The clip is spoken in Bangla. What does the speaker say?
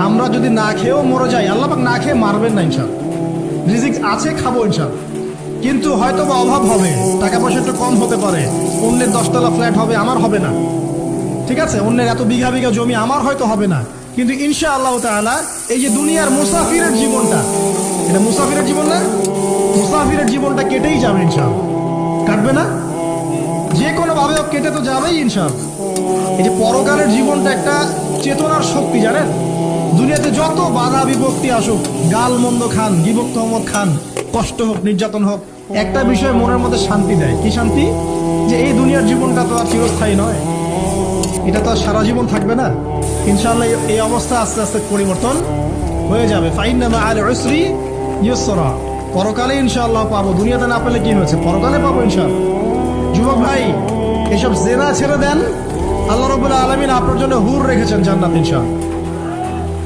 আমরা যদি না খেয়েও মরে যাই, আল্লাহ পাক না খেয়ে মারবেন না ইনশাআল্লাহ। রিজিক আছে, খাবো ইনশাআল্লাহ। কিন্তু হয়তো বা অভাব হবে, টাকা পয়সা একটু কম হতে পারে, অন্যের 10 তলা ফ্ল্যাট হবে, আমার হবে না, ঠিক আছে, অন্যের এত বিঘা বিঘা জমি আমার হয়তো হবে না, কিন্তু ইনশাআল্লাহ তাআলা এই যে দুনিয়ার মুসাফিরের জীবনটা, এটা মুসাফিরের জীবন না, মুসাফিরের জীবনটা কেটেই যাবে ইনশাআল্লাহ। কাটবে না, যে কোনো ভাবে কেটে তো যাবেই ইনশাআল্লাহ। এই যে পরকালের জীবনটা একটা চেতনার শক্তি, জানেন, দুনিয়াতে যত বাধা বিপত্তি আসুক, গাল মন্দ খান, গীবত তহমত খান, কষ্ট হোক, নির্যাতন হোক, একটা বিষয় মনের মধ্যে শান্তি দেয়। কি শান্তি? যে এই দুনিয়ার জীবনটা তো আর চিরস্থায়ী নয়, এটা তো আর সারা জীবন থাকবে না। ইনশাআল্লাহ এই অবস্থা আস্তে আস্তে পরিবর্তন হয়ে যাবে। ফাইন্না মাআল উসরি ইউসরা, পরকালে ইনশাআল্লাহ পাবো, দুনিয়াতে না পেলে কি হয়েছে, পরকালে পাবো ইনশাআল্লাহ। যুবক ভাই, এসব জেনা ছেড়ে দেন, আল্লাহ রাব্বুল আলামিন আপনার জন্য হুর রেখেছেন জান্নাত ইনশাআল্লাহ।